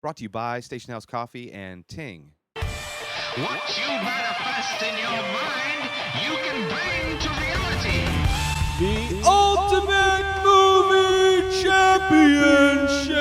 Brought to you by Station House Coffee and Ting. What you manifest in your mind, you can bring to reality. The Ultimate Movie Championship!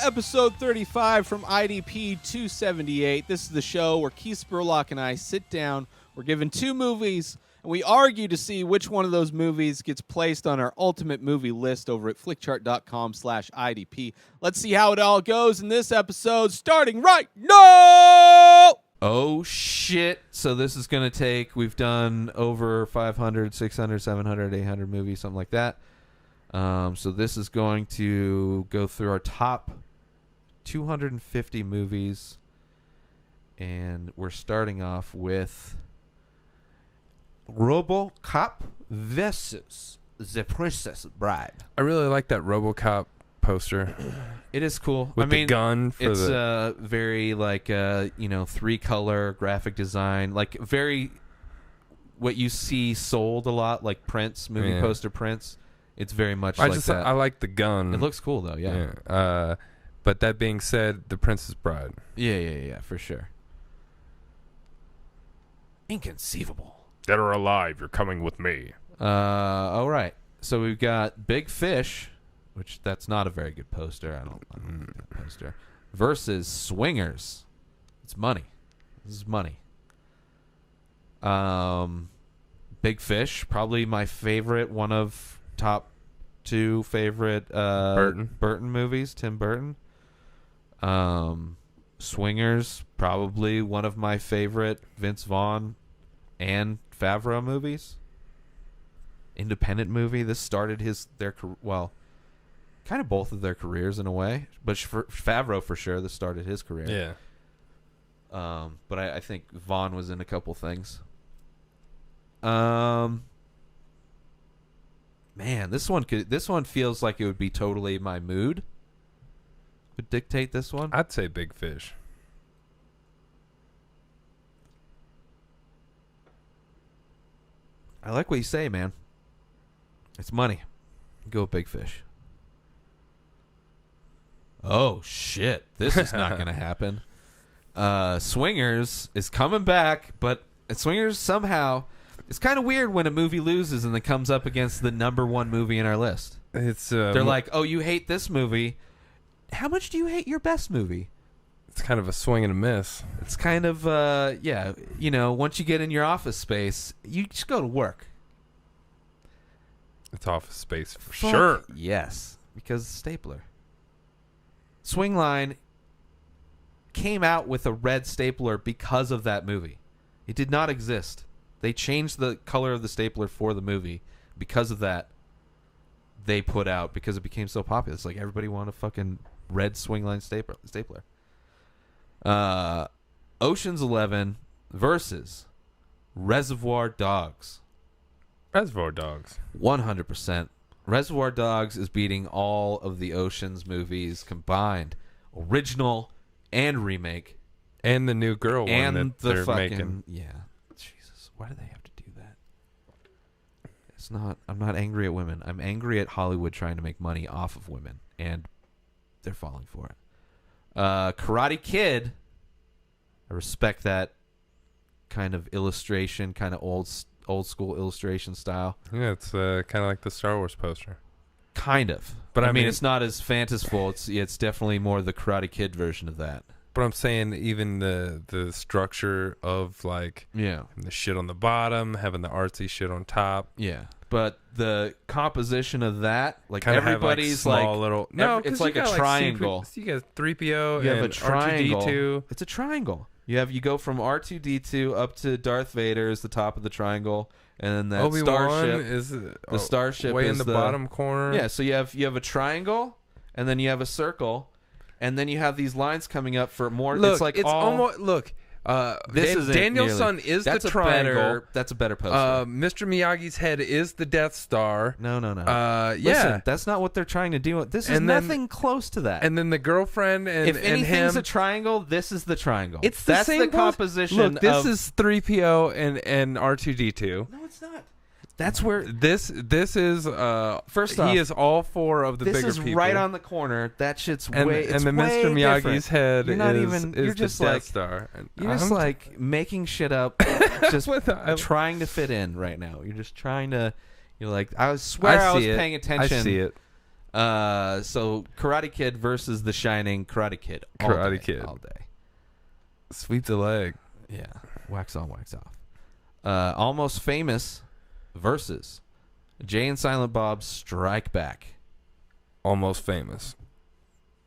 Episode 35 from IDP 278. This is the show where Keith Spurlock and I sit down. We're given two movies, and we argue to see which one of those movies gets placed on our ultimate movie list over at flickchart.com/IDP. Let's see how it all goes in this episode, starting right now! Oh, shit. So this is going to take, we've done over 500, 600, 700, 800 movies, something like that. So this is going to go through our top 250 movies. And we're starting off with RoboCop versus The Princess Bride. I really like that RoboCop poster. It is cool. With the gun for it's very like three-color graphic design, like very what you see sold a lot, like prints, movie poster prints. It's very much like that. I like the gun. It looks cool though, yeah. But that being said, The Princess Bride. Yeah, for sure. Inconceivable. Dead or alive, you're coming with me. All right. So we've got Big Fish, which that's not a very good poster. I don't like that poster. Versus Swingers. It's money. This is money. Big Fish, probably my favorite, one of top two favorite Burton movies, Tim Burton. Swingers, probably one of my favorite Vince Vaughn and Favreau movies. Independent movie. This started kind of both of their careers in a way, but for Favreau for sure, this started his career. Yeah. But I think Vaughn was in a couple things. Man, this one feels like it would be totally my mood. Would dictate this one. I'd say Big Fish. I like what you say, man. It's money. Go Big Fish. Oh, shit. This is not going to happen. Swingers is coming back, but Swingers somehow... It's kind of weird when a movie loses and it comes up against the number one movie in our list. They're like, oh, you hate this movie. How much do you hate your best movie? It's kind of a swing and a miss. It's kind of, once you get in your office space, you just go to work. It's office space for sure. Yes, because stapler. Swing Line came out with a red stapler because of that movie. It did not exist. They changed the color of the stapler for the movie. Because of that, they put out, because it became so popular. It's like everybody wanted a fucking red Swing Line stapler. Ocean's 11 versus Reservoir Dogs. Reservoir Dogs. 100%. Reservoir Dogs is beating all of the Ocean's movies combined. Original and remake. And the new girl and one that they're making. Yeah. Jesus. Why do they have to do that? I'm not angry at women. I'm angry at Hollywood trying to make money off of women. And they're falling for it. Karate Kid. I respect that kind of illustration, kind of old school illustration style. Yeah, it's kind of like the Star Wars poster. Kind of. But I mean, it's not as fantastical. It's definitely more the Karate Kid version of that. But I'm saying even the structure of like the shit on the bottom, having the artsy shit on top. Yeah. But the composition of that, like kinda everybody's have like like small little. it's like a triangle. You got 3PO. You have and a triangle. R2D2. It's a triangle. You go from R2D2 up to Darth Vader is the top of the triangle, and then that Obi-Wan starship is the starship way is in the bottom corner. Yeah, so you have a triangle, and then you have a circle, and then you have these lines coming up for more. Look, it's almost look. Daniel-san is the triangle. That's a better poster. Mr. Miyagi's head is the Death Star. No. Listen, that's not what they're trying to do. This is nothing close to that. And then the girlfriend and if anything's him, a triangle, this is the triangle. It's that's the composition. Look, this is 3PO and R2D2. No, it's not. That's where This is First off, he is all four of the this bigger is people. right on the corner. That shit's and, way. and It's the way Mr. Miyagi's different. head You're not is, even. is You're the just Death like. Star. And You're just I'm- like making shit up, just I trying to fit in right now. You're just trying to. You're like, I swear I was see it. paying attention. I see it. So Karate Kid versus The Shining. Karate Kid. Karate Kid. all day. Sweep the leg. Yeah, wax on, wax off. Almost Famous versus Jay and Silent Bob Strike Back. Almost Famous.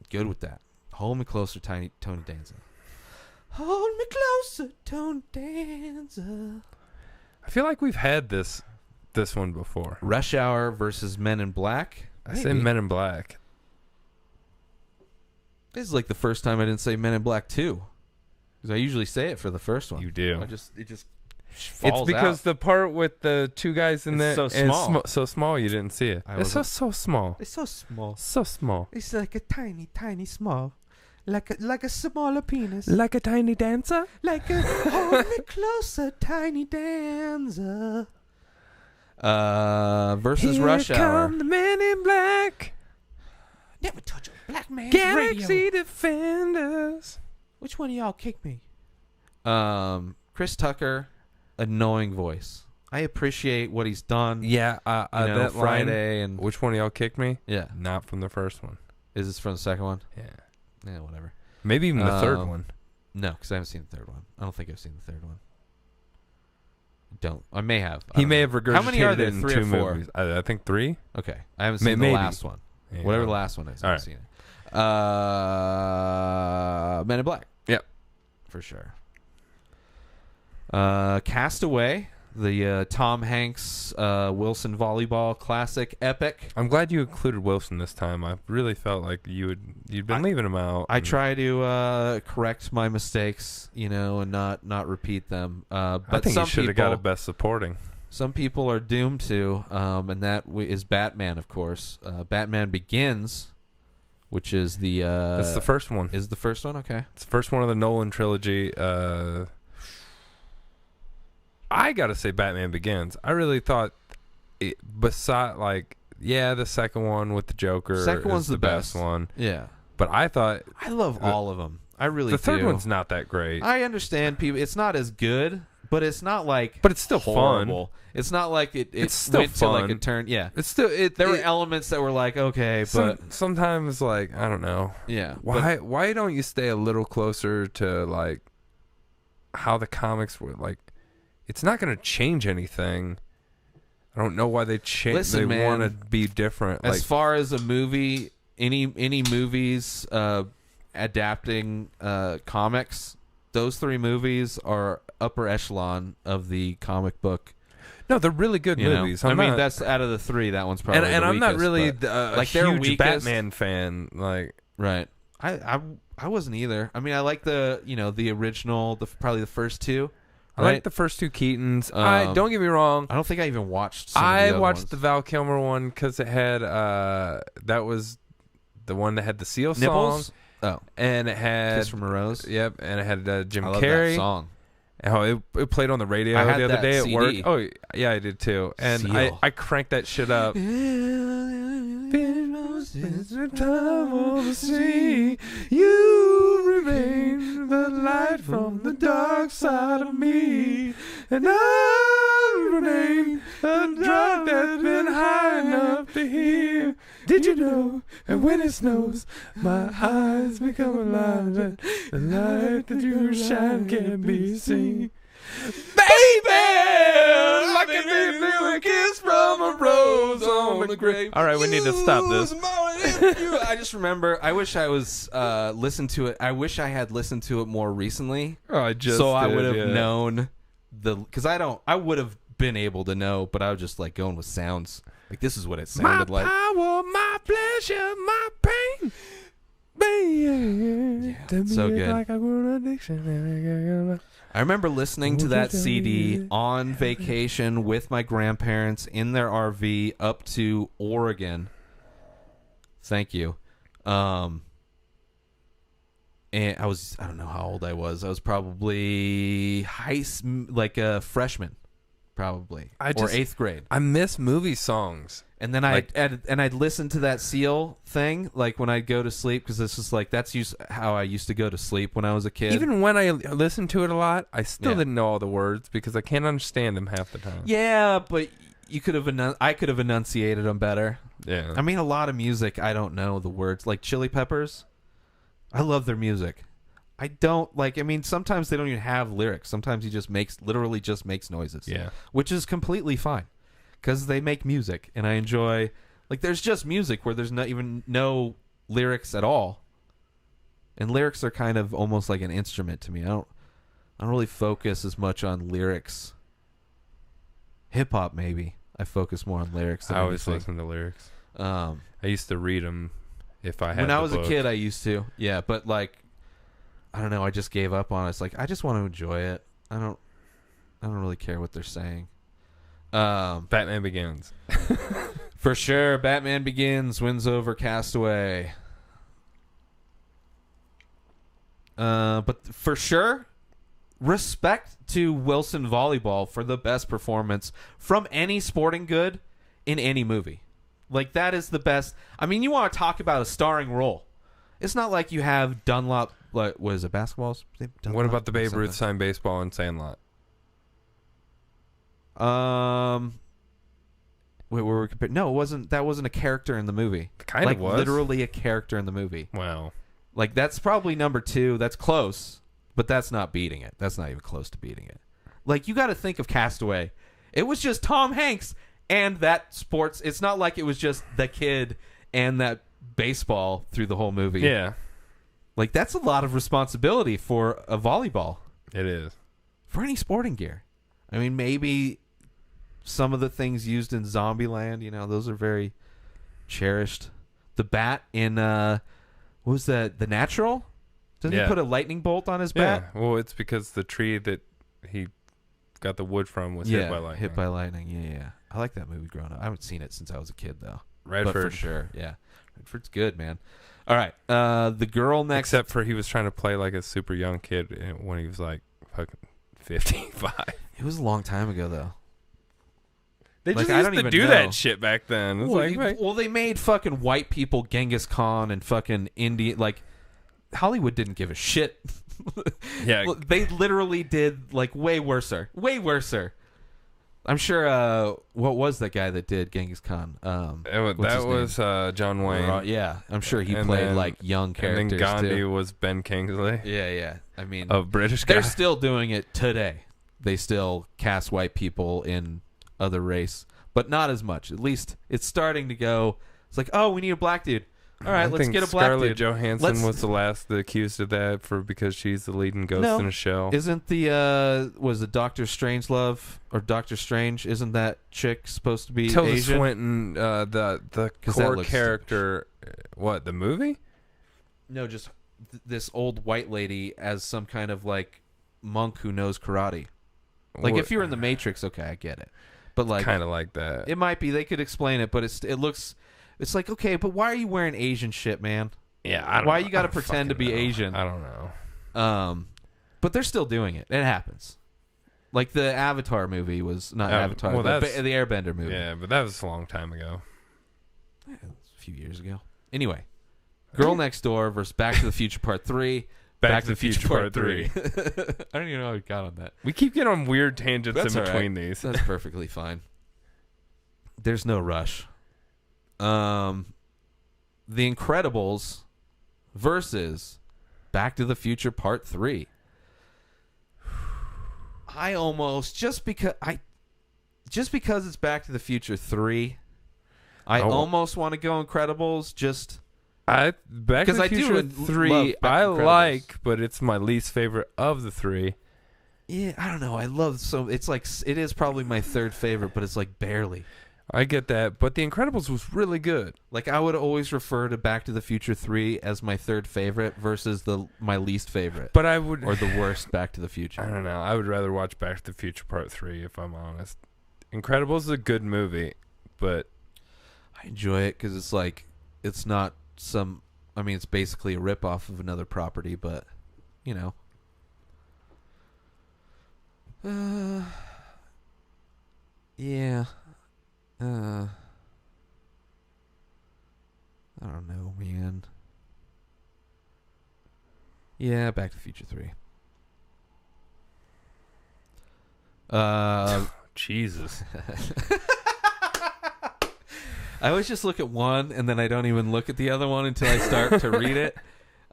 Good with that. Hold me closer, Tony Danza. Hold me closer, Tony Danza. I feel like we've had this one before. Rush Hour versus Men in Black. I say Men in Black. This is like the first time I didn't say Men in Black 2. Because I usually say it for the first one. You do. It just It's falls because out. the part with the two guys in It's there so is small. so small you didn't see it. I It's wasn't- so small. It's so small. So small. It's like a tiny, tiny small. Like a smaller penis. Like a tiny dancer? Like a hold me closer, Tiny Danza. Versus Rush Hour. Come the Men in Black. Never touch a black man's Galaxy radio. Defenders. Which one of y'all kicked me? Chris Tucker, annoying voice. I appreciate what he's done. Yeah, You know, that Friday line, and which one of y'all kicked me? yeah. Not from the first one. Is this from the second one? Yeah. Yeah, whatever. Maybe even the third one. No, because I haven't seen the third one. I don't think I've seen the third one. Don't. I may have. I He don't may know. have regurgitated How many are there? it in 3 two or 4? movies. I think 3. Okay. I haven't seen the Maybe. last one. Yeah. Whatever the last one is. I All haven't right. seen it. Men in Black. Yep. For sure. Castaway, the Tom Hanks Wilson volleyball classic epic. I'm glad you included Wilson this time. I really felt like you'd been leaving him out. I try to correct my mistakes, and not repeat them. But I think some you should have got a people- best supporting. Some people are doomed to, and that is Batman, of course. Batman Begins, which is the That's the first one. is the first one. Okay. It's the first one of the Nolan trilogy. I gotta say, Batman Begins. I really thought, the second one with the Joker. Second one's is the best best. one. Yeah. But I thought I love all of them. I really the third do. one's not that great. I understand people. It's not as good, but it's not like. But it's still horrible. It's not like it It's still went to like fun. a turn. Yeah. It's still There were elements that were like okay, but sometimes like I don't know. yeah. Why don't you stay a little closer to like how the comics were like? It's not going to change anything. I don't know why they change. Listen, They man, want to be different. As Like far as a movie, any movies adapting comics, those 3 movies are upper echelon of the comic book. no, they're really good You know? movies. I mean, not- that's out of the 3. That one's probably and the I'm not weakest, really but- a like, their huge weakest- Batman fan. Like right. I wasn't either. I mean, I like the the original, probably the first 2. I Right? like the first 2 Keatons. I don't get me wrong. I don't think I even watched. Some of the I other watched ones. the Val Kilmer one because it had that was the one that had the Seal Nibbles. song, Oh, and it had Kiss from a Rose. yep, and it had Jim I love Carrey. that song. Oh, it played on the radio I the had other that day at CD. work. Oh, yeah, I did too. And Seal. I cranked that shit up. You remain the light from the dark side of me, and I remain a drop that's been high enough to hear. Did you know? And when it snows, my eyes become alive, and the light that you shine can't be seen. Baby, like a little kiss from a rose on the grave. All right, we need to stop this. I just remember. I wish I was listened to it. I wish I had listened to it more recently, Oh, I just so I did, would have yeah. known because I would have been able to know, but I was just like going with sounds. Like this is what it sounded My like. power, my pleasure, my pain. Baby, to so me it's good. like I grew an addiction. I remember listening to that CD on vacation with my grandparents in their RV up to Oregon. Thank you. And I don't know how old I was. I was probably a freshman. probably, I or just- 8th grade. I miss movie songs. And then I'd listen to that Seal thing like when I'd go to sleep, because this is like how I used to go to sleep when I was a kid. Even when I listened to it a lot, I still Yeah. didn't know all the words because I can't understand them half the time. Yeah, but you could have I could have enunciated them better. Yeah. I mean, a lot of music I don't know the words. Like Chili Peppers, I love their music. I don't like. I mean, sometimes they don't even have lyrics. Sometimes he just literally just makes noises. Yeah. Which is completely fine, because they make music, and I enjoy. Like, there's just music where there's not even no lyrics at all, and lyrics are kind of almost like an instrument to me. I don't really focus as much on lyrics. Hip hop, maybe I focus more on lyrics. Than I always anything. listen to lyrics. Um, I used to read them if I had. when I the was book. a kid, I used to. Yeah, but like, I don't know. I just gave up on it. It's like I just want to enjoy it. I don't really care what they're saying. Batman Begins. For sure, Batman Begins wins over Castaway. But for sure, respect to Wilson Volleyball for the best performance from any sporting good in any movie. Like, that is the best. I mean, you want to talk about a starring role. It's not like you have Dunlop. What is it, basketball? Dunlop? What about the Babe Something. Ruth signed baseball and Sandlot? Wait, were we comparing? No, it wasn't. That wasn't a character in the movie. Kind like, of was. literally a character in the movie. Wow. Like, that's probably number 2. That's close, but that's not beating it. That's not even close to beating it. Like, you got to think of Castaway. It was just Tom Hanks and that sports. It's not like it was just the kid and that baseball through the whole movie. Yeah, Like, that's a lot of responsibility for a volleyball. it is. For any sporting gear. I mean, maybe some of the things used in Zombieland, those are very cherished. The bat in, what was that? The Natural? Doesn't Yeah. he put a lightning bolt on his Yeah. bat? Well, it's because the tree that he got the wood from was hit by lightning. Hit by lightning. Yeah. I like that movie growing up. I haven't seen it since I was a kid, though. But Redford. for sure, yeah. Redford's good, man. All right. The girl next. Except for he was trying to play like a super young kid when he was like fucking 55. It was a long time ago, though. They Like, just I used don't to even do know. that shit back then. It's Well, they made fucking white people Genghis Khan and fucking Indian. Like, Hollywood didn't give a shit. Yeah. Well, they literally did, like, way worser. Way worser. I'm sure, what was that guy that did Genghis Khan? that was John Wayne. Yeah, I'm sure he And played, then- like, young characters, And then Gandhi too. was Ben Kingsley, Yeah. I mean, a British guy. they're still doing it today. They still cast white people in other race, but not as much. At least it's starting to go. It's like, oh, we need a black dude. All right, I let's think get a black Scarlett dude. Johansson was the last accused of that because she's the leading ghost No. in a show. Isn't the was it Doctor Strangelove or Doctor Strange? Isn't that chick supposed to be Tilda Asian? Swinton, the 'Cause that core looks- character. What, the movie? No, just this old white lady as some kind of like monk who knows karate. Like, if you're in the Matrix, okay, I get it. But like, kind of like that. it might be. They could explain it, but it looks. It's like, okay, but why are you wearing Asian shit, man? Yeah, I don't Why know. you got to I don't pretend to fucking be know. Asian? I don't know. But they're still doing it. It happens. Like the Avatar movie was not Avatar. well, the that's- Airbender movie. Yeah, but that was a long time ago. A few years ago. Anyway, Girl Next Door versus Back to the Future Part 3. Back to the Future Part 3. I don't even know how we got on that. We keep getting on weird tangents That's in all right. between these. That's perfectly fine. There's no rush. The Incredibles versus Back to the Future Part 3. I almost just because it's Back to the Future 3, I Oh. almost want to go Incredibles just Back to 'Cause the I do Future love 3 Back I to Incredibles. like, but it's my least favorite of the 3. yeah, I don't know. I love it's like it is probably my third favorite, but it's like barely. I get that, but The Incredibles was really good. Like, I would always refer to Back to the Future 3 as my third favorite versus my least favorite. But I would Or the worst Back to the I Future. don't know. I would rather watch Back to the Future Part 3 if I'm honest. Incredibles is a good movie, but I enjoy it because it's like, it's not it's basically a ripoff of another property, but, Yeah. I don't know, man. Yeah, Back to the Future 3. Jesus. I always just look at one and then I don't even look at the other one until I start to read it.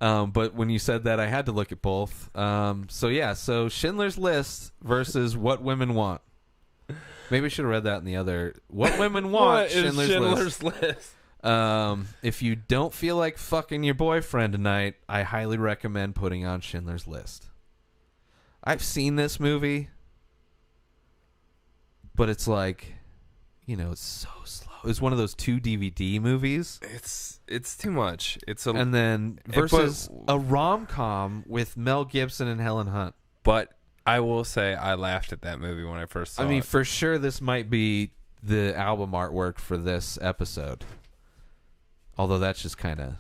But when you said that, I had to look at both. So Schindler's List versus What Women Want. Maybe I should have read that in the other. What Women Want, What is Schindler's List? If you don't feel like fucking your boyfriend tonight, I highly recommend putting on Schindler's List. I've seen this movie, but it's like, it's so slow. It's one of those 2 DVD movies. It's too much. And then versus a rom-com with Mel Gibson and Helen Hunt. But I will say I laughed at that movie when I first saw it. I mean, for sure, this might be the album artwork for this episode. Although that's just kind of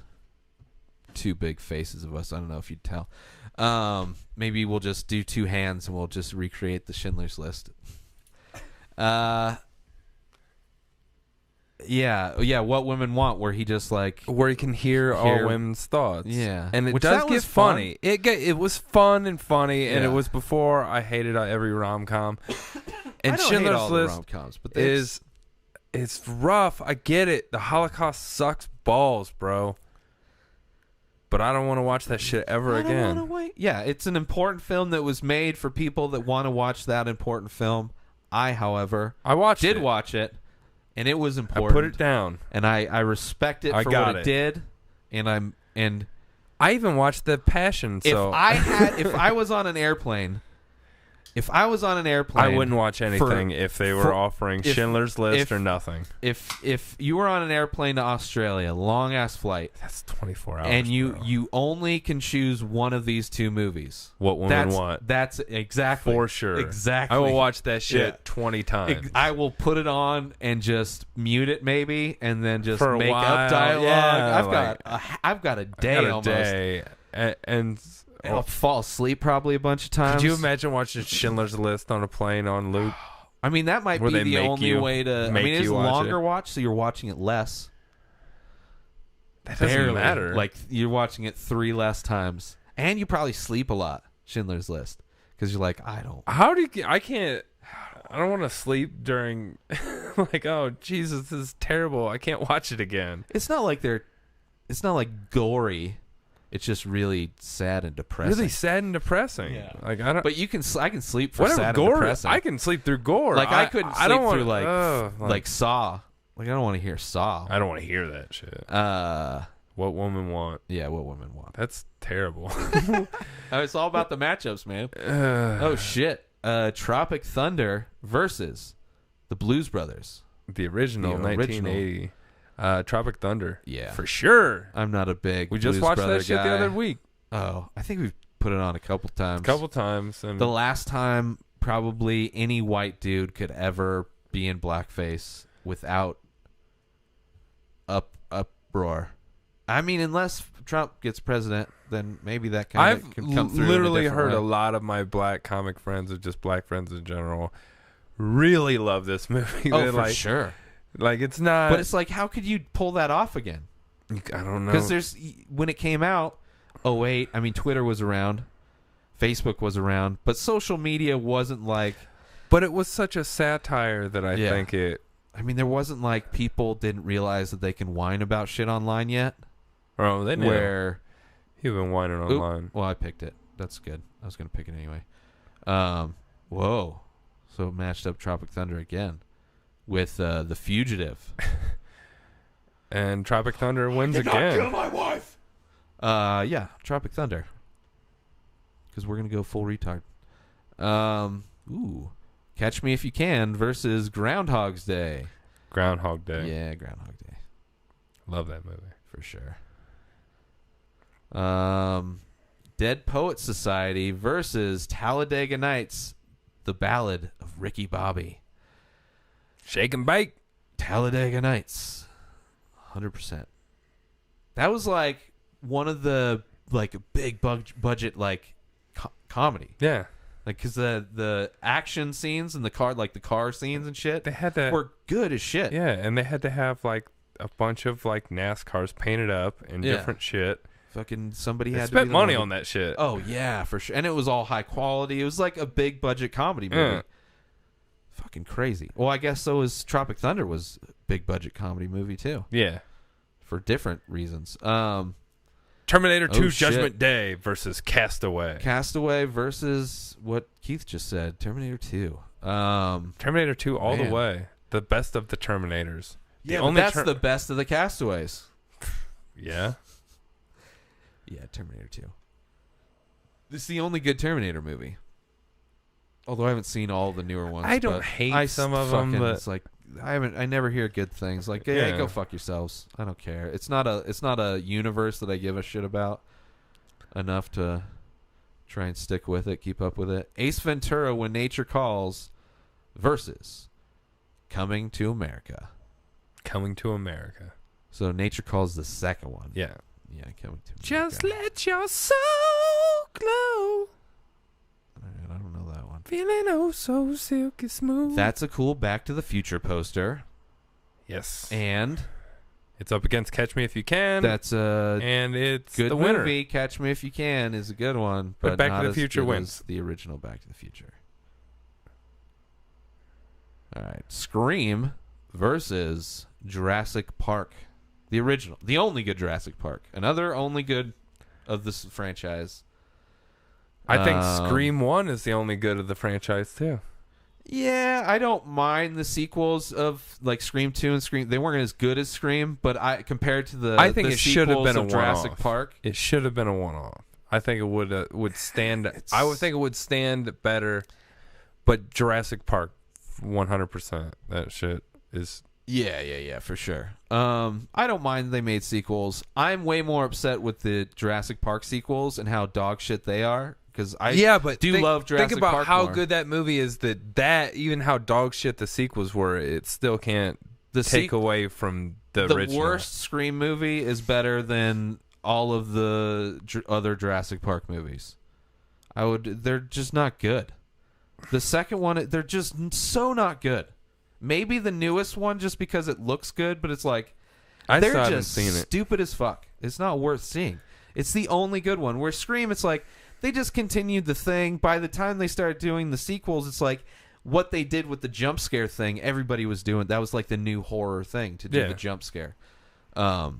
2 big faces of us. I don't know if you'd tell. Maybe we'll just do 2 hands and we'll just recreate the Schindler's List. Yeah. What Women Want, where he just like where you can hear all women's thoughts. Yeah, and it which does that get was fun. funny. It was fun and funny, and it Yeah. was before I hated every rom com. And I don't hate Schindler's all the List rom-coms, but it's rough. I get it. The Holocaust sucks balls, bro. But I don't want to watch that shit ever again. Yeah, it's an important film that was made for people that want to watch that important film. I, however, did watch it, and it was I important. put it down. And I respect it for what it did. And I even watched The Passion. So if I was on an airplane, I wouldn't watch anything if they were offering Schindler's List or nothing. If you were on an airplane to Australia, long ass flight, That's 24 hours. and bro. you only can choose one of these 2 movies. What Women Want. That's exactly For sure. Exactly. I will watch that shit Yeah. 20 times. I will put it on and just mute it maybe, and then just For a make while, up dialogue. yeah, I've got a day I got a almost. day. And I'll fall asleep probably a bunch of times. could you imagine watching Schindler's List on a plane on loop? I mean, that might Where be they the make only you- way to. I make mean, it's you a watch longer it. watch, so you're watching it less. That doesn't Barely. matter. Like you're watching it 3 less times, and you probably sleep a lot. Schindler's List, because you're like, I don't. How do you? I can't. I don't want to sleep during. Like, oh Jesus, this is terrible. I can't watch it again. It's not like gory. It's just really sad and depressing. Really sad and depressing. Yeah. Like I don't. But I can sleep for whatever sad gore. and depressing. I can sleep through gore. Like I couldn't sleep don't through wanna- like Saw. Like I don't want to hear Saw. I don't want to hear that shit. What Women Want. Yeah, What Women Want. That's terrible. It's all about the matchups, man. Oh shit. Tropic Thunder versus the Blues Brothers. The original, The original. 1980. Tropic Thunder. Yeah. For sure. I'm not a big We just Blues watched Brother that shit guy. the other week. Oh, I think we've put it on a couple times. A couple times. And The last time probably any white dude could ever be in blackface without uproar. I mean, unless Trump gets president, then maybe that kind I've of can come through. literally in a heard different a way. lot of my black comic friends, or just black friends in general, really love this movie. Oh, They're for like, sure. Like it's not. But it's like, how could you pull that off again? I don't know. Because when it came out, 2008, I mean, Twitter was around, Facebook was around, but social media wasn't like. But it was such a satire that I Yeah. think it. I mean, there wasn't like people didn't realize that they can whine about shit online yet. Oh, they knew. Where You've been whining Oop. online. Well, I picked it. That's good. I was going to pick it anyway. Whoa. So it matched up Tropic Thunder again with The Fugitive. And Tropic Thunder wins again. my wife. Yeah, Tropic Thunder. Because we're going to go full retard. Catch Me If You Can versus Groundhog's Day. Groundhog Day. Yeah, Groundhog Day. Love that movie. For sure. Dead Poets Society versus Talladega Nights, The Ballad of Ricky Bobby. Shake and bake. Talladega Nights. 100%. That was like one of the like big budget like comedy. Yeah. Like, because the action scenes and the car scenes and shit, They had to. were good as shit. Yeah, and they had to have like a bunch of like NASCARs painted up and Yeah. different shit. Fucking somebody They had to spent be the money one on that shit. Oh yeah, for sure. And it was all high quality. It was like a big budget comedy movie. Yeah. Fucking crazy. Well, I guess so was Tropic Thunder was a big budget comedy movie too, Yeah. for different reasons. Terminator 2 shit. Judgment Day versus Castaway. Castaway versus what Keith just said, Terminator 2. Terminator 2 all Man. the way. The best of the Terminators. The Yeah, only but that's the best of the Castaways. Yeah. Yeah, Terminator 2. This is the only good Terminator movie. Although I haven't seen all the newer ones. I don't but hate I some of them, fucking- but it's like I never hear good things. Like, yeah, Yeah. go fuck yourselves. I don't care. It's not a universe that I give a shit about enough to try and stick with it, keep up with it. Ace Ventura: When Nature Calls versus Coming to America. Coming to America. So Nature Calls the second one. Yeah. Yeah, Coming to America. Just let your soul glow. All right, I don't know that one. Feeling oh so silky smooth. That's a cool Back to the Future poster. Yes. And It's up against Catch Me If You Can. that's a and it's good the winner. movie. Catch Me If You Can is a good one, But but Back to not the as Future good wins. as the original Back to the Future. All right, Scream versus Jurassic Park, the original, the only good Jurassic Park, another only good of this franchise. I think Um, Scream 1 is the only good of the franchise, too. Yeah, I don't mind the sequels of like Scream 2 and Scream. They weren't as good as Scream, but I compared to the I think the it should have sequels been a of Jurassic one-off. Park. It should have been a one-off. I think it would stand. I would think it would stand better, but Jurassic Park, 100%. That shit is. Yeah, for sure. I don't mind they made sequels. I'm way more upset with the Jurassic Park sequels and how dog shit they are because I love Jurassic think about Park how more. good that movie is. That even how dog shit the sequels were, it still can't take away from the original. worst Scream movie is better than all of the other Jurassic Park movies. They're just not good. The second one, they're just so not good. Maybe the newest one just because it looks good, but it's like I they're still haven't just seen it. stupid as fuck. It's not worth seeing. It's the only good one. Where Scream, it's like they just continued the thing. By the time they started doing the sequels, it's like what they did with the jump scare thing. Everybody was doing that was like the new horror thing to do Yeah. the jump scare. But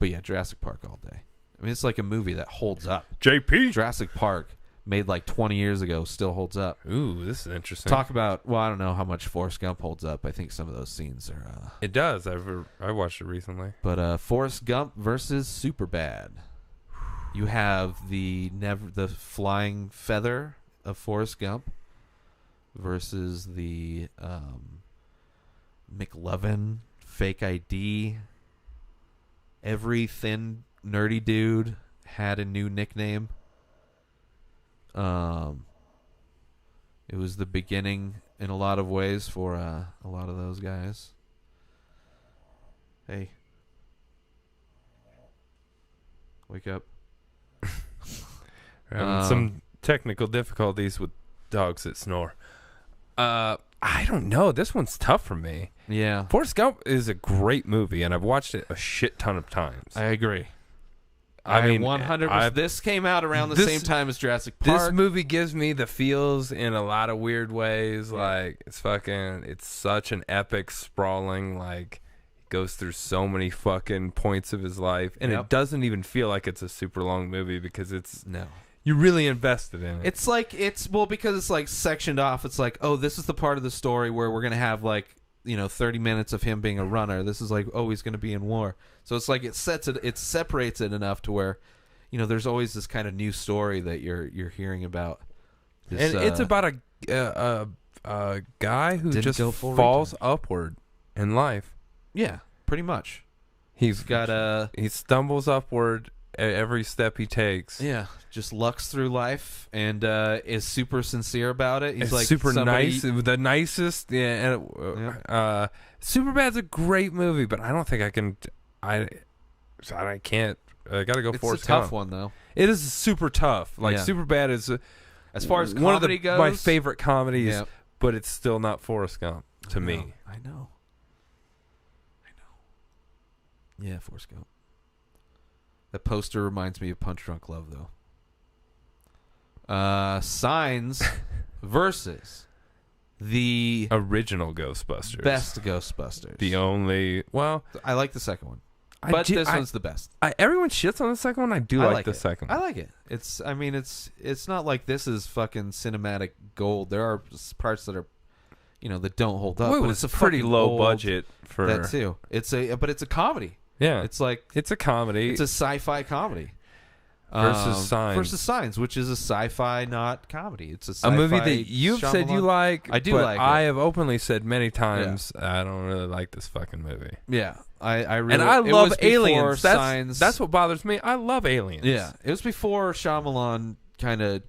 yeah, Jurassic Park all day. I mean, it's like a movie that holds up. JP. Jurassic Park, made like 20 years ago, still holds up. Ooh, this is interesting. Talk about, well, I don't know how much Forrest Gump holds up. I think some of those scenes are. It does. I watched it recently. But Forrest Gump versus Superbad. You have the flying feather of Forrest Gump versus the McLovin fake ID. Every thin nerdy dude had a new nickname. It was the beginning in a lot of ways for a lot of those guys. Hey. Wake up. Some technical difficulties with dogs that snore. I don't know. This one's tough for me. Yeah. Forrest Gump is a great movie, and I've watched it a shit ton of times. I agree. I mean, 100%. This came out around the same time as Jurassic Park. This movie gives me the feels in a lot of weird ways. Like, it's such an epic, sprawling, like, he goes through so many fucking points of his life. And it doesn't even feel like it's a super long movie because you're really invested in it. It's like, because it's like sectioned off. It's like, oh, this is the part of the story where we're going to have like, 30 minutes of him being a runner. This is like, oh, he's going to be in war. So it's like it separates it enough to where, there's always this kind of new story that you're hearing about. This, and it's about a guy who just falls upward in life. Yeah, pretty much. He stumbles upward at every step he takes. Yeah, just lucks through life and is super sincere about it. He's like super nice, the nicest. Yeah, and Superbad's a great movie, but I don't think I can. I can't. I gotta go. It's Forrest a tough Gump. one though. It is super tough. Like Yeah. Superbad is. As far as one of comedy goes, my favorite comedies, Yeah. but it's still not Forrest Gump to me. I know. Yeah, Forrest Gump. That poster reminds me of Punch Drunk Love, though. Signs versus the Original Ghostbusters. best Ghostbusters. The only I like the second one, but this one's the best. everyone shits on the second one. I do I like the it. second I one. like it. It's not like this is fucking cinematic gold. There are parts that are, that don't hold up. Well, it but was it's a pretty fucking low old- budget for that too. But it's a comedy. Yeah, It's like it's a comedy. it's a sci-fi comedy. Versus Signs. Versus Signs, which is a sci-fi, not comedy. It's a a sci-fi movie that you've said you Shyamalan. like. I do but like it. I have openly said many times I don't really like this fucking movie. Yeah, I really. And I it love was before aliens. Signs. That's what bothers me. I love aliens. Yeah, it was before Shyamalan kind of.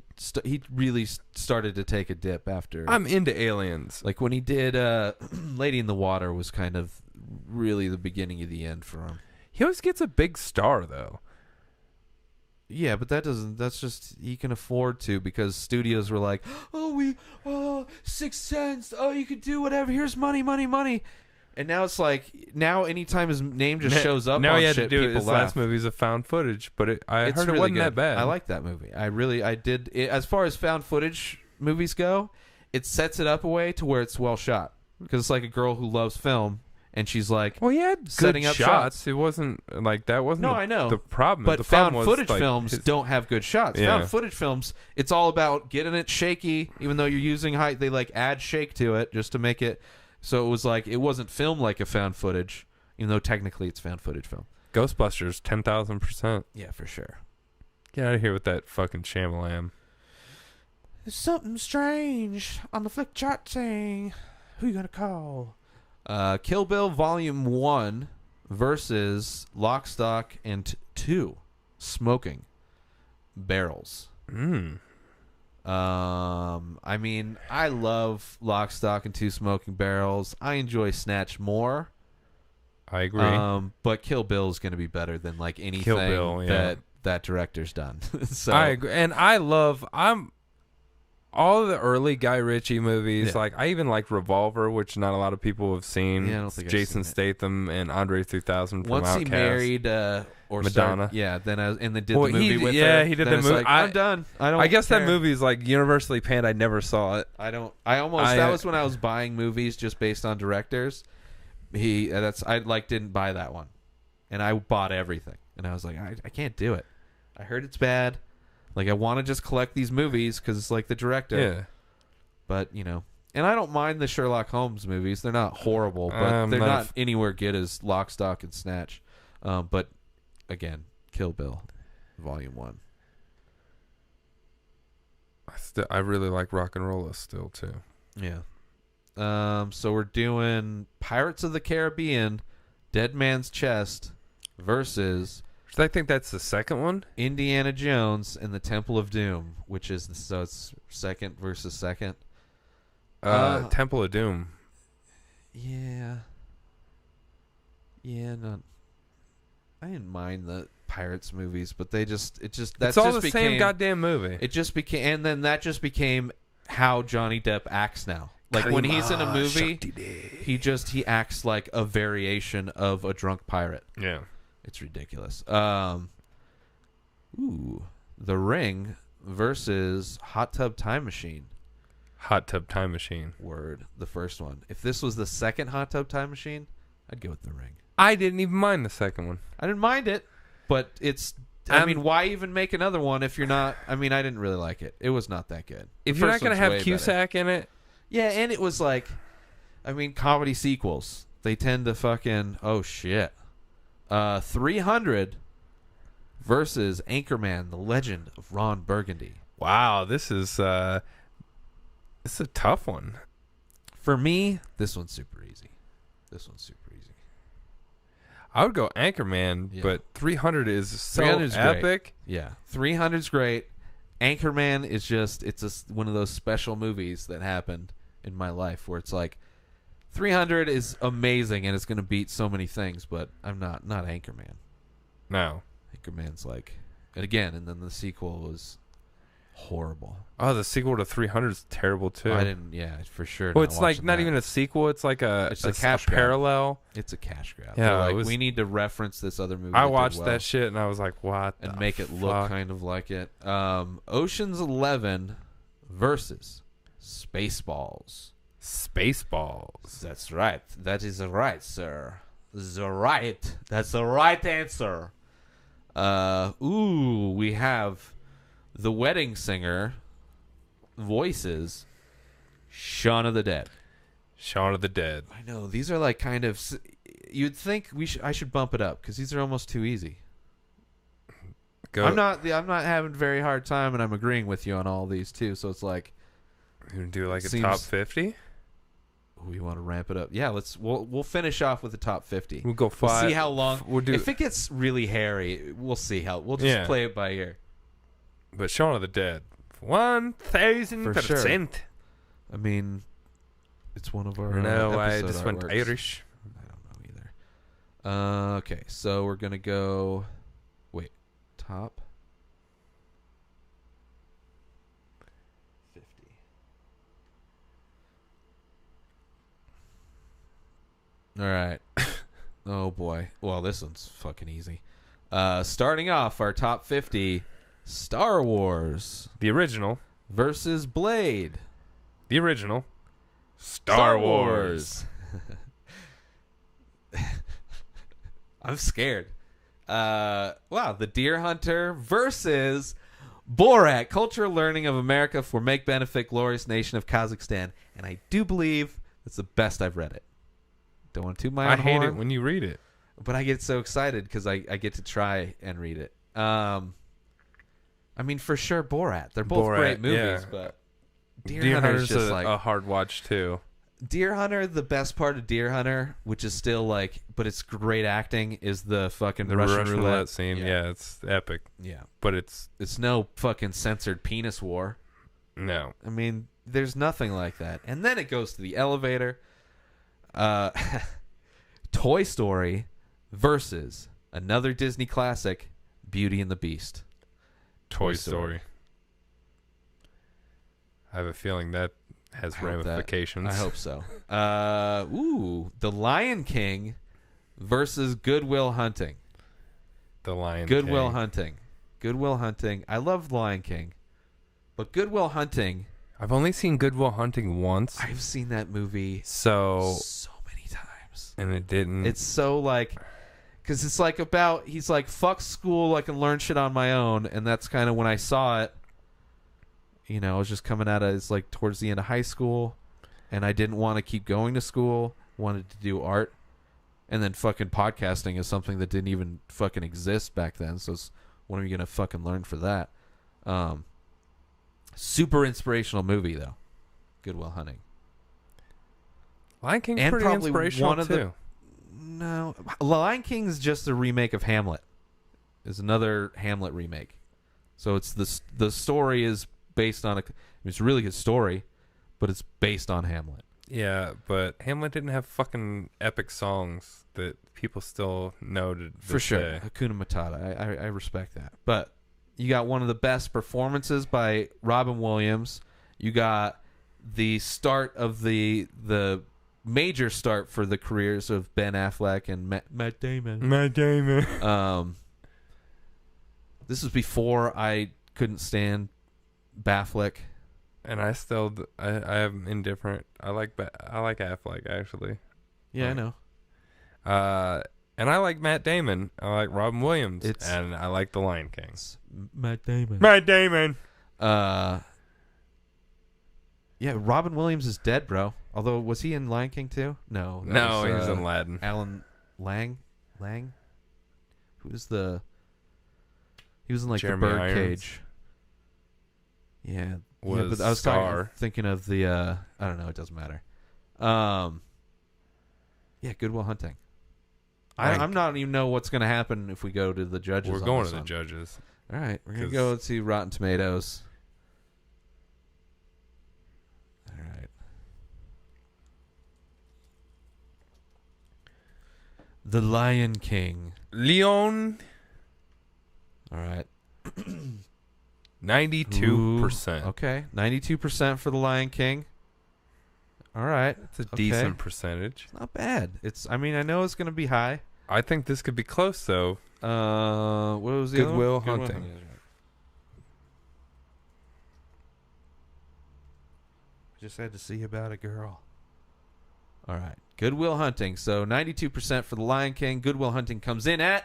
He really started to take a dip after. I'm into aliens. Like when he did Lady in the Water was kind of really the beginning of the end for him. He always gets a big star though. Yeah, but that's just he can afford to because studios were like, Sixth Sense, you could do whatever. Here's money. And now it's like anytime his name just shows up now on he had shit, to do it. people His laugh. last movie's a found footage, but I It's heard it really wasn't good. that bad. I like that movie. I did. As far as found footage movies go, it sets it up a way to where it's well shot because it's like a girl who loves film and she's like, Well, he had setting good up shots. It wasn't like that. Wasn't No, the, I know. the problem. but the found problem was, footage like, films his- don't have good shots. Yeah. Found footage films, it's all about getting it shaky, even though you're using height. They like add shake to it just to make it so it was like it wasn't filmed like a found footage, even though technically it's found footage film. Ghostbusters 10,000%. Yeah, for sure. Get out of here with that fucking Shyamalan. There's something strange on the flick chart saying, who you gonna call? Kill Bill Volume 1 versus Lock, Stock, and 2 Smoking Barrels. I mean, I love Lock, Stock, and 2 Smoking Barrels. I enjoy Snatch more. I agree. But Kill Bill is going to be better than like anything Bill, yeah. that director's done. So I agree. And I'm all of the early Guy Ritchie movies. Yeah. Like I even like Revolver, which not a lot of people have seen. Yeah, I don't think I've Jason seen it. Statham and Andre 3000 from once Outkast. he married or Madonna. then they did Well, the movie he- with yeah, her. he did then the it's movie. Like, I'm done. I guess care. that movie is like universally panned. I never saw it. That was when I was buying movies just based on directors. I didn't buy that one, and I bought everything, and I was like, I can't do it. I heard it's bad. Like I want to just collect these movies because it's like the director. Yeah. But and I don't mind the Sherlock Holmes movies. They're not horrible, but I'm they're not a not anywhere good as Lock, Stock, and Snatch. But again, Kill Bill, Volume 1. I really like Rock and Rolla still too. Yeah. So we're doing Pirates of the Caribbean, Dead Man's Chest versus So I think that's the second one. Indiana Jones and the Temple of Doom, which is so it's second versus second. Temple of Doom. Yeah. No. I didn't mind the Pirates movies, but that's It's all the same goddamn movie. It just became, and then that just became how Johnny Depp acts now. Like when he's in a movie, he acts like a variation of a drunk pirate. Yeah. It's ridiculous. The Ring versus Hot Tub Time Machine. Hot Tub Time Machine. Word, the first one. If this was the second Hot Tub Time Machine, I'd go with The Ring. I didn't even mind the second one. I didn't mind it, but I mean, why even make another one if you're not? I mean, I didn't really like it. It was not that good. If The you're not first gonna one's have way Cusack in it, yeah, and it was like, I mean, comedy sequels. They tend to fucking, oh shit. 300 versus Anchorman, The Legend of Ron Burgundy. wow, this is a tough one. For me, this one's super easy. I would go Anchorman, Yeah. but 300 is so 300's great. epic. Yeah, 300's great. Anchorman is just, one of those special movies that happened in my life where it's like, 300 is amazing and it's going to beat so many things, but I'm not Anchorman. No. Anchorman's like, and then the sequel was horrible. Oh, the sequel to 300 is terrible too. I didn't. Yeah, for sure. Well, not it's like watching not that. even a sequel. It's like It's a cash grab. parallel. It's a cash grab. Yeah, They're like, it was- we need to reference this other movie. I that did watched well that shit and I was like, what? and the make it look fuck? kind of like it. Ocean's 11 versus Spaceballs. Spaceballs. That's right. That is right, sir. The right. That's the right answer. We have the wedding singer voices Shaun of the Dead. Shaun of the Dead. I know these are like kind of. You'd think I should bump it up because these are almost too easy. Go. I'm not having a very hard time, and I'm agreeing with you on all these too. So it's like, You can do like a Seems- top 50. we want to ramp it up. Yeah, we'll finish off with the top 50. We'll go We'll 5. see how long. We'll do. If it gets really hairy, we'll see how. We'll just Yeah. play it by ear. But Shaun of the Dead. 1000%. I mean, it's one of our. No, I episode just went artworks. Irish. I don't know either. Okay, so we're gonna go. Wait, top 50. All right. Oh boy. Well, this one's fucking easy. Starting off our top 50, Star Wars The original. versus Blade. The original. Star Wars. I'm scared. Wow, The Deer Hunter versus Borat, Cultural Learning of America for Make Benefit Glorious Nation of Kazakhstan. And I do believe that's the best I've read it. Don't want to toot my own I hate horn, it when you read it. but I get so excited because I get to try and read it. I mean, for sure, Borat. They're both Borat, great movies, yeah. but Deer Hunter's Hunter's just a, like a hard watch too. Deer Hunter. The best part of Deer Hunter, which is still like, but it's great acting, is the fucking The Russian, Russian roulette. roulette scene, yeah, it's epic. Yeah. But it's It's no fucking censored penis war. no. I mean, there's nothing like that. And then it goes to the elevator. Toy Story versus another Disney classic, Beauty and the Beast. Toy Story. Story. I have a feeling that has I hope that- ramifications. I hope so. The Lion King versus Goodwill Hunting. The Lion Goodwill King. Hunting. Goodwill Hunting. I love Lion King. But Hunting, I've only seen Goodwill Hunting once, I've seen that movie so so many times. and it didn't. It's so like, because it's like about, he's like, fuck school, I can learn shit on my own. And that's kind of when I saw it. You know, I was just coming out of, it's like towards the end of high school. And I didn't want to keep going to school. Wanted to do art. And then fucking podcasting is something that didn't even fucking exist back then. So it's, what are you going to fucking learn for that? Super inspirational movie, though. Goodwill Hunting. Lion King's and pretty probably inspirational one of the- too. No, Lion King is just a remake of Hamlet. Is another Hamlet remake. So it's the story is based on it's a really good story, but it's based on Hamlet. Yeah, but Hamlet didn't have fucking epic songs that people still know to For sure, day. Hakuna Matata. I respect that. But you got one of the best performances by Robin Williams. You got the start of the major start for the careers of Ben Affleck and Matt Damon. Matt Damon. This was before I couldn't stand Baffleck. And I still, I am indifferent. I like Affleck actually. Yeah, Right. I know. And I like Matt Damon. I like Robin Williams. It's- and I like The Lion King. It's Matt Damon. Matt Damon. Yeah, Robin Williams is dead, bro. Although, was he in Lion King too? No. that No, he was in Aladdin. Alan Lang? Who's the... He was in like Jeremy the Irons. Birdcage. Yeah. Was but I was Scar. thinking of the... I don't know, it doesn't matter. Yeah, Goodwill Hunting. I'm not even know what's going to happen if we go to the judges. We're on going this to the one. judges. All right, we're going to 'Cause- go to Rotten Tomatoes. All right. The Lion King. Leon. All right. 92%. Okay, 92% for The Lion King. All right, It's a okay. decent percentage. Not bad. I mean, I know it's going to be high. I think this could be close, though. What was the Good other one? Will Good Hunting. Just had to see about a girl. All right. Good Will Hunting. So 92% for The Lion King. Good Will Hunting comes in at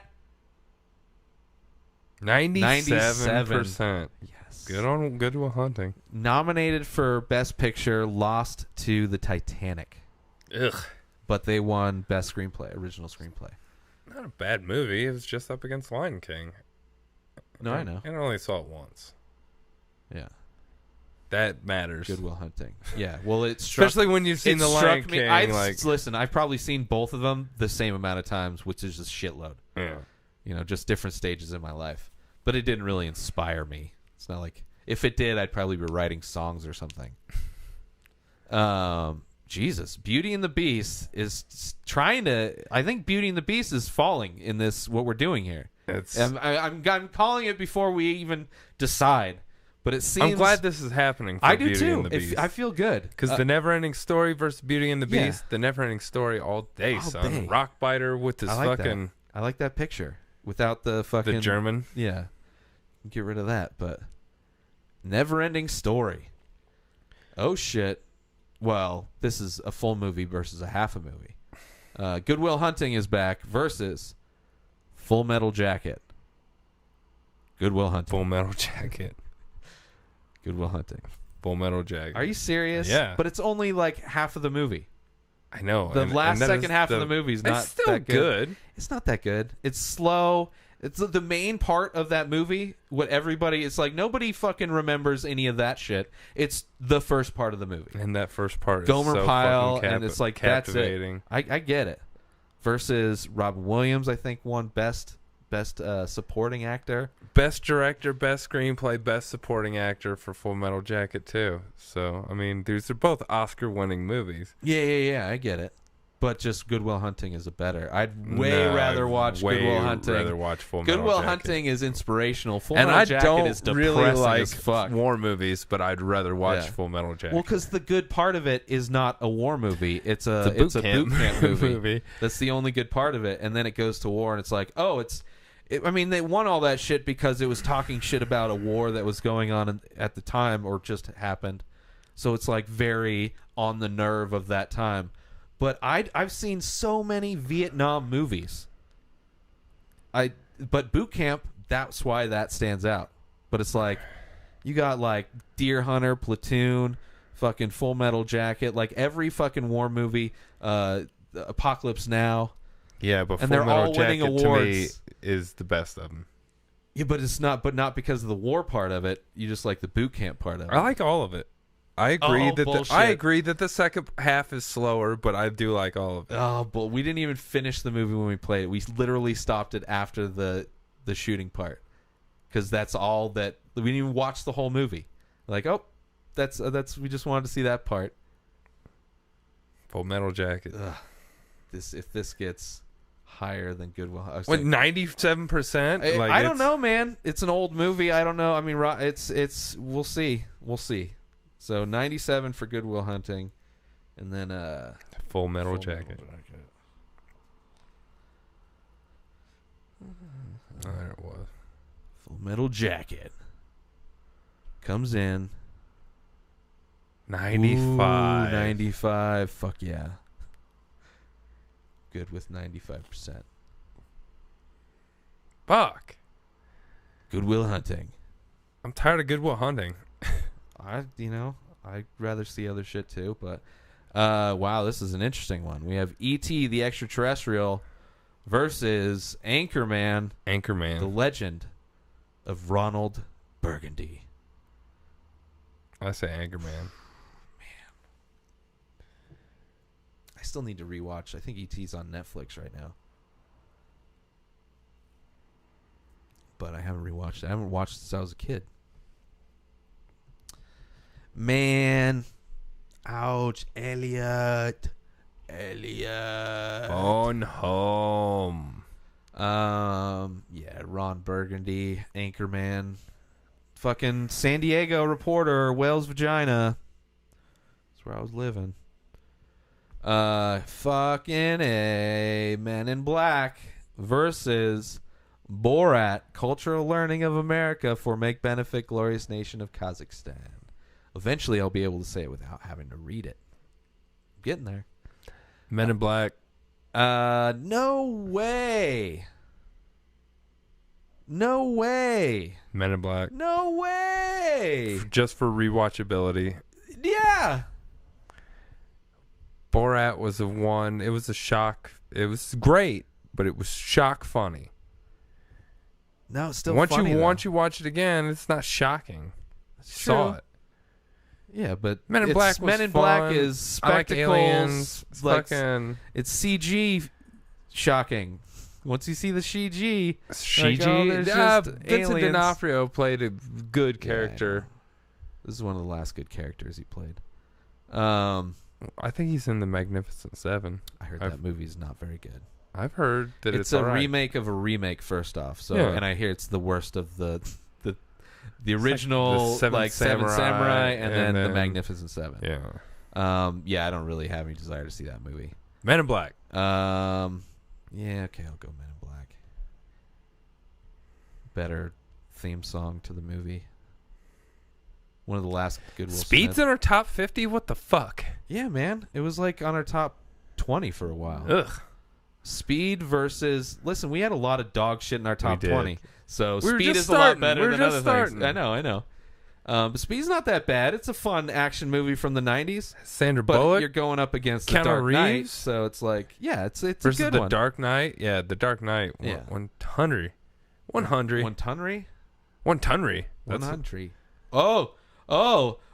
97%. yes. Good on Good Will Hunting. Nominated for Best Picture, lost to The Titanic. Ugh. But they won Best Screenplay, Original Screenplay. Not a bad movie. It was just up against Lion King. No, I know. And I only saw it once. Yeah. That matters. Good Will Hunting. Yeah. Well, it struck, Especially when you've seen it The struck Lion me. King. Listen, I've probably seen both of them the same amount of times, which is a shitload. Yeah. You know, just different stages in my life. But it didn't really inspire me. It's not like, if it did, I'd probably be writing songs or something. Jesus, Beauty and the Beast is trying to. I think Beauty and the Beast is falling in this. What we're doing here. I'm calling it before we even decide. But it seems. I'm glad this is happening for I do Beauty too. and the Beast. I feel good Because the Never-Ending Story versus Beauty and the yeah. Beast, the Never-Ending Story all day, All son. day. Rockbiter with his I like fucking that. I like that picture without the fucking the German. Yeah, get rid of that. But Never-Ending Story. Oh shit. Well, this is a full movie versus a half a movie. Good Will Hunting is back versus Full Metal Jacket. Good Will Hunting. Full Metal Jacket. Good Will Hunting. Full Metal Jacket. Are you serious? Yeah. But it's only like half of the movie. I know. The last that second is half of the movie is not it's still that good. It's not that good. It's slow. It's the main part of that movie. What everybody, it's like nobody fucking remembers any of that shit. It's the first part of the movie. And that first part Gomer is so Pyle, fucking and it's like that's it. captivating. I get it. Versus Robin Williams, I think won best supporting actor. Best director, best screenplay, best supporting actor for Full Metal Jacket too. So I mean, these are both Oscar-winning movies. Yeah, I get it. But just Good Will Hunting is a better. I'd rather watch Good Will Hunting. Rather watch Full Good Metal Will Jacket. Hunting is inspirational. Full And Metal I Jacket don't is depressing really like as fuck. war movies, but I'd rather watch Yeah. Full Metal Jacket. Well, because the good part of it is not a war movie. It's a boot boot camp camp movie. movie. That's the only good part of it. And then it goes to war, and it's like, oh, I mean, they won all that shit because it was talking shit about a war that was going on at the time or just happened. So it's like very on the nerve of that time. But I've seen so many Vietnam movies. But boot camp, that's why that stands out. But it's like you got like Deer Hunter, Platoon, fucking Full Metal Jacket, like every fucking war movie, Apocalypse Now. Yeah, but And Full they're Metal all winning Jacket to me awards. is the best of them. Yeah, but it's not because of the war part of it. You just like the boot camp part of it. I like all of it. I agree Oh, that bullshit. I agree that the second half is slower, but I do like all of it. Oh, but we didn't even finish the movie when we played it. We literally stopped it after the shooting part because that's all that we didn't even watch the whole movie. Like, oh, that's we just wanted to see that part. Full Metal Jacket. Ugh. If this gets higher than Goodwill, I was What, saying- 97%? I don't know, man. It's an old movie. I don't know. I mean, it's we'll see. So 97 for Good Will Hunting, and then Full Metal Jacket. Oh, there it was. Full Metal Jacket comes in 95. Ooh, 95. Fuck yeah. Good with 95%. Fuck. Good Will Hunting. I'm tired of Good Will Hunting. I'd rather see other shit too, but wow, this is an interesting one. We have E.T. the Extraterrestrial versus Anchorman, the legend of Ronald Burgundy. I say Anchorman. I still need to rewatch. I think E.T.'s on Netflix right now. But I haven't rewatched it. I haven't watched it since I was a kid. Man. Ouch. Elliot. Phone home. Yeah, Ron Burgundy, Anchorman. Fucking San Diego reporter, whale's vagina. That's where I was living. Fucking A. Men in Black versus Borat, Cultural Learning of America for Make Benefit Glorious Nation of Kazakhstan. Eventually, I'll be able to say it without having to read it. I'm getting there. Men in Black. No way. No way. Men in Black. No way. Just for rewatchability. Yeah. Borat was the one. It was a shock. It was great, but it was shock funny. No, it's still once funny, you though. once you watch it again, it's not shocking. You saw True. it. Yeah, but Men in it's- Black was Men in fun. Black is I like spectacles. aliens. It's like, fucking it's CG shocking. Once you see the CG, CG. there's just Vincent aliens. D'Onofrio played a good character. This is one of the last good characters he played. I think he's in the Magnificent Seven. I heard I've- that movie's not very good. I've heard that It's it's a all right. remake of a remake. First off, so Yeah. and I hear it's the worst of the original the Seven Samurai, Samurai and then the then- Magnificent Seven. Yeah. Yeah, I don't really have any desire to see that movie. Men in Black. Yeah, okay, I'll go Men in Black. Better theme song to the movie. One of the last good Will Speed's Smith. in our top 50? What the fuck? Yeah, man. It was like on our top 20 for a while. Ugh. Speed versus... Listen, we had a lot of dog shit in our top did. 20. So We were Speed just is a lot starting. better We were than just other starting. things. I know. But Speed's not that bad. It's a fun action movie from the 90s. Sandra But Bullock you're going up against the Keanu Dark Knight. Reeves? So it's like, yeah, it's a versus good The one. Dark Knight. Yeah, The Dark Knight. Yeah. 100. 100. One Tunry? 100. One That's Hundred. Oh,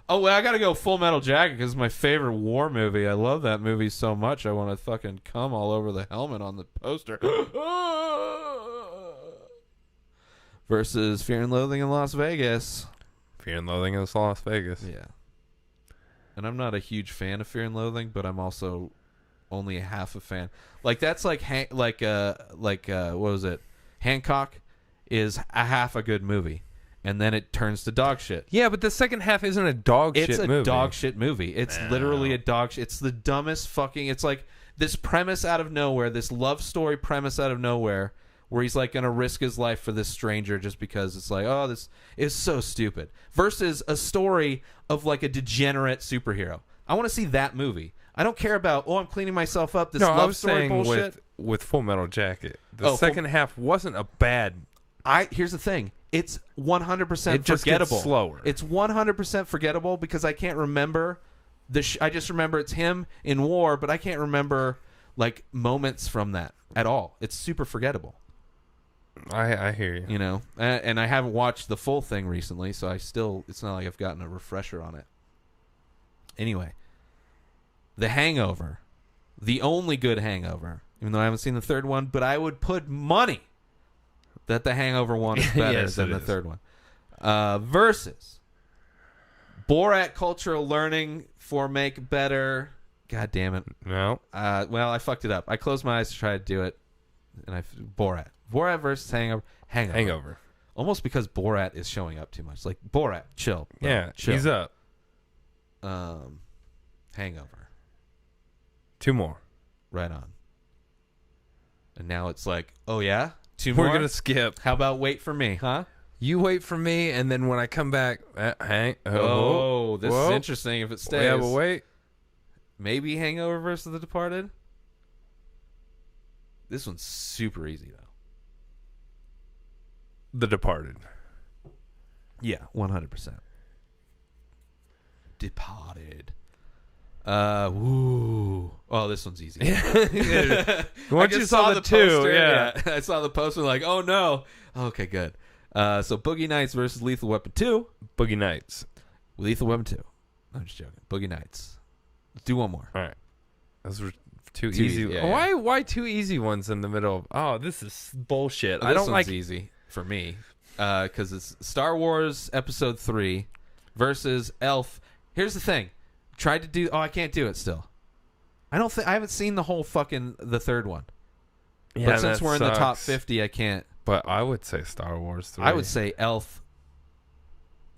well, I gotta go Full Metal Jacket because it's my favorite war movie. I love that movie so much. I want to fucking cum all over the helmet on the poster. Versus Fear and Loathing in Las Vegas. Fear and Loathing in Las Vegas. Yeah. And I'm not a huge fan of Fear and Loathing, but I'm also only a half a fan. Like that's like what was it? Hancock is a half a good movie, and then it turns to dog shit. Yeah, but the second half isn't a dog It's shit a movie. dog shit movie. It's literally a dog shit. It's the dumbest fucking... It's like this premise out of nowhere, this love story premise out of nowhere, where he's like going to risk his life for this stranger just because it's like, oh, this is so stupid. Versus a story of like a degenerate superhero. I want to see that movie. I don't care about, I'm cleaning myself up, this No, love I was story saying bullshit. with Full Metal Jacket. The Oh, second half wasn't a bad... Here's the thing. It's 100% It just forgettable. gets slower. It's 100% forgettable because I can't remember I just remember it's him in war, but I can't remember like moments from that at all. It's super forgettable, I hear you. you know. And I haven't watched the full thing recently, so it's not like I've gotten a refresher on it. Anyway, The Hangover, the only good Hangover, even though I haven't seen the third one, but I would put money that the Hangover one is better Yes, than it the is. third one. Versus Borat Cultural Learning for Make Better. God damn it. No. Well, I fucked it up. I closed my eyes to try to do it, and Borat versus Hangover. Hangover. Almost because Borat is showing up too much. Like, Borat, chill. bro, Yeah, chill. he's up. Hangover. 2 more. Right on. And now it's like, oh yeah? 2 We're more? going to skip. How about Wait for Me, huh? You wait for me, and then when I come back... This This is interesting if it stays. Yeah, but wait. Maybe Hangover versus The Departed? This one's super easy, though. The Departed. Yeah, 100%. Departed. Woo. Oh, this one's easy. Once you saw the 2, poster, yeah. I saw the poster like, oh no. Okay, good. So Boogie Nights versus Lethal Weapon 2. Boogie Nights. Lethal Weapon 2. I'm just joking. Boogie Nights. Let's do one more. All right. Those were too Too easy. easy, yeah, Why 2 easy ones in the middle of... Oh, this is bullshit. I This don't one's like... easy for me because it's Star Wars Episode 3 versus Elf. Here's the thing. Tried to do... Oh, I can't do it still. I haven't seen the whole fucking... The third one. Yeah, But since that we're in the top sucks. 50, I can't... But I would say Star Wars 3. I would say Elf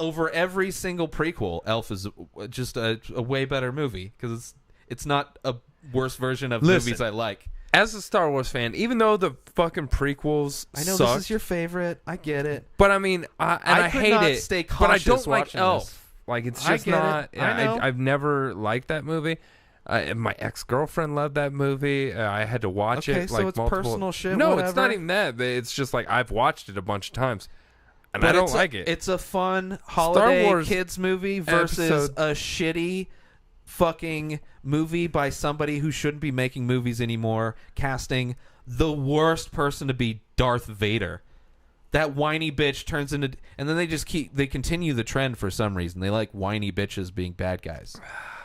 over every single prequel, Elf is just a way better movie because it's not a worse version of Listen. movies I like. As a Star Wars fan, even though the fucking prequels I know sucked, this is your favorite. I get it. but I mean, I could hate not it. stay but I cautious don't like watching Elf. this. Like it's I just get it. not. I know. I've never liked that movie. My ex-girlfriend loved that movie. I had to watch Okay, it. so Like it's multiple... personal shit, No, whatever. it's not even that. It's just like I've watched it a bunch of times, and But I don't it's like it. It's a fun holiday Wars kids movie versus episode- a shitty fucking movie by somebody who shouldn't be making movies anymore, casting the worst person to be Darth Vader. That whiny bitch turns into, and then they continue the trend for some reason. They like whiny bitches being bad guys.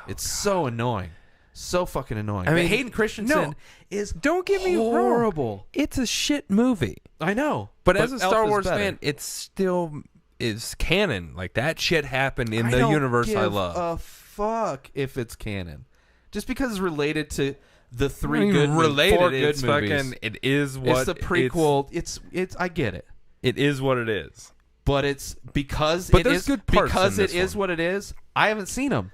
It's so annoying. So fucking annoying. I mean, Hayden Christensen is Don't get me wrong. horrible. It's a shit movie. I know. But as a Elf Star is Wars better. fan, it still is canon. Like that shit happened in I the don't universe I give love. a fuck if it's canon. Just because it's related to the I three mean, good related. four good It's movies. fucking. It is what It's the prequel. It's I get it. It is what it is. But it's because But it there's is good parts because in it this is one. what it is. I haven't seen them.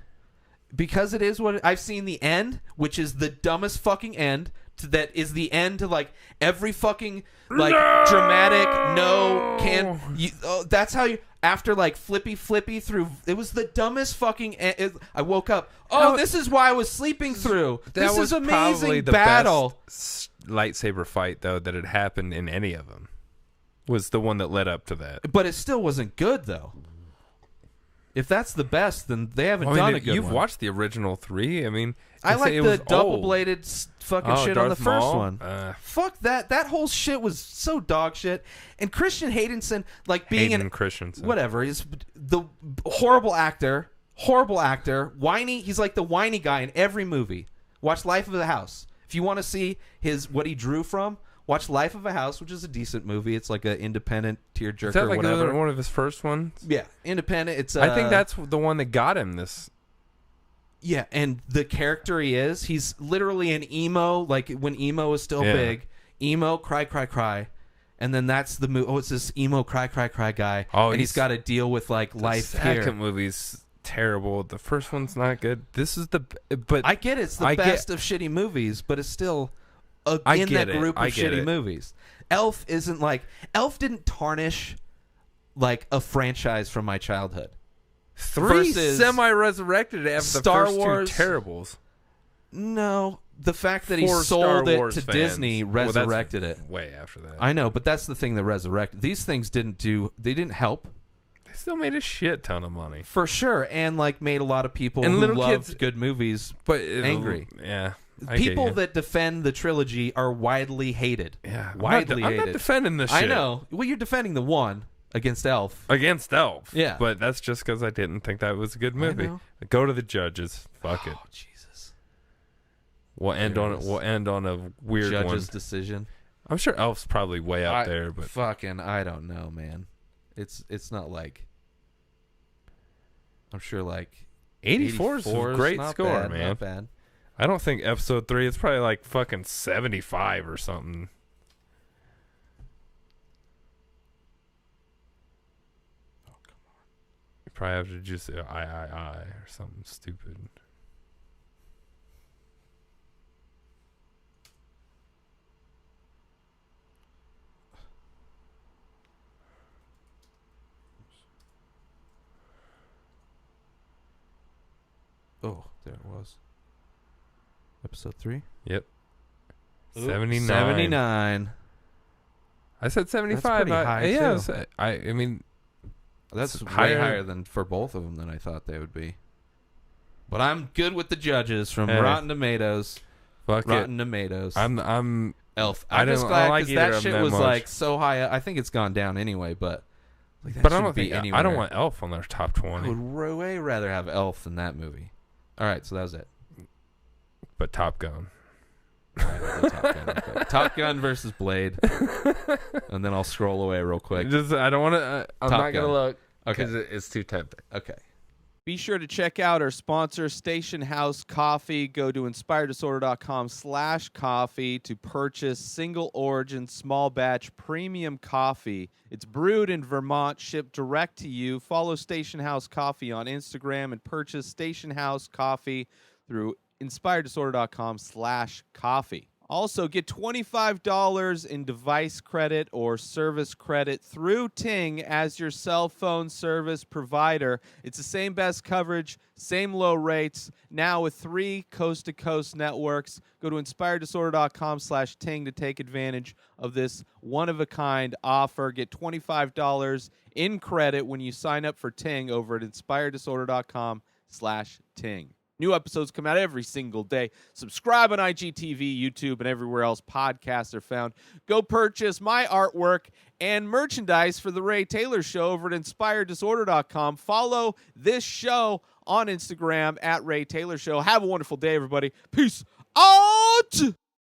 Because it is what I've seen the end, which is the dumbest fucking end. That is the end to like every fucking like dramatic that's how you after like flippy through. It was the dumbest fucking. I woke up. Oh, No, this is why I was sleeping through. That This was is probably amazing the battle. best lightsaber fight though that had happened in any of them. Was the one that led up to that. But it still wasn't good though. If that's the best, then they haven't done a good You've one. watched the original 3. I mean, I they like say it the was double-bladed fucking Oh, shit on the Darth first Maul? one. Fuck that. That whole shit was so dog shit. And Christian Haydenson, like being Hayden an Christensen. whatever, is the horrible actor, whiny. He's like the whiny guy in every movie. Watch Life of the House. If you want to see what he drew from, watch Life of a House, which is a decent movie. It's like an independent tearjerker Is that or like whatever. one of his first ones? Yeah, independent. It's I think that's the one that got him this. yeah, and the character he's literally an emo, like when emo was still Yeah. big. Emo, cry. And then that's the movie. Oh, it's this emo, cry guy. Oh, and he's he's- got to deal with like life The second here. movie's terrible. The first one's not good. This is but I get it's the I get- best of shitty movies, but it's still I in get that it. group of I get shitty it. movies. Elf didn't tarnish like a franchise from my childhood. 3 versus semi-resurrected after Star the first Wars- two terribles. No, the fact that he For sold Star it Wars to fans. Disney Well, that's resurrected it. Way after that. I know, but that's the thing that resurrected. These things they didn't help They still made a shit ton of money. for sure, and like made a lot of people And who little loved kids- good movies But angry. Yeah. I People get you. that defend the trilogy are widely hated. Yeah. widely I'm hated. not defending this shit. I know. Well, you're defending the one against Elf. Against Elf. Yeah. But that's just because I didn't think that was a good movie. know. Go to the judges. Fuck it. Oh Jesus! We'll end There on it is. We'll end on a weird Judge's one. decision. I'm sure Elf's probably way up there, but fucking, I don't know, man. It's not like. I'm sure like 84 is a great not score, bad, man. Not bad. I don't think episode 3 is probably like fucking 75 or something. Oh come on! You probably have to just say I or something stupid. Oh, there it was. Episode 3. Yep. Ooh, 79. 79. I said 75. pretty high, yeah, too. I mean, That's It's way higher- higher than for both of them than I thought they would be. But I'm good with the judges from Hey. Rotten Tomatoes. fuck Rotten Tomatoes. I'm Elf. I I'm just don't- I glad don't like because either that of shit them that was much. like so high. I think it's gone down anyway, but like, that but I shouldn't don't be think anywhere. I don't want Elf on their top I 20. would way rather have Elf than that movie. All right, so that was it. But Top Gun. All right, I'll go Top Gun. real quick. Top Gun versus Blade, and then I'll scroll away real quick. Just I don't want to. I'm Top not gonna Gun. look Okay. because it's too tempting. Okay. Be sure to check out our sponsor, Station House Coffee. Go to inspireddisorder.com/coffee to purchase single origin, small batch premium coffee. It's brewed in Vermont, shipped direct to you. Follow Station House Coffee on Instagram and purchase Station House Coffee through inspireddisorder.com/coffee. Also, get $25 in device credit or service credit through Ting as your cell phone service provider. It's the same best coverage, same low rates, now with 3 coast-to-coast networks. Go to inspireddisorder.com/Ting to take advantage of this one-of-a-kind offer. Get $25 in credit when you sign up for Ting over at inspireddisorder.com/Ting. New episodes come out every single day. Subscribe on IGTV, YouTube, and everywhere else podcasts are found. Go purchase my artwork and merchandise for The Ray Taylor Show over at InspiredDisorder.com. Follow this show on Instagram at Ray Taylor Show. Have a wonderful day, everybody. Peace out!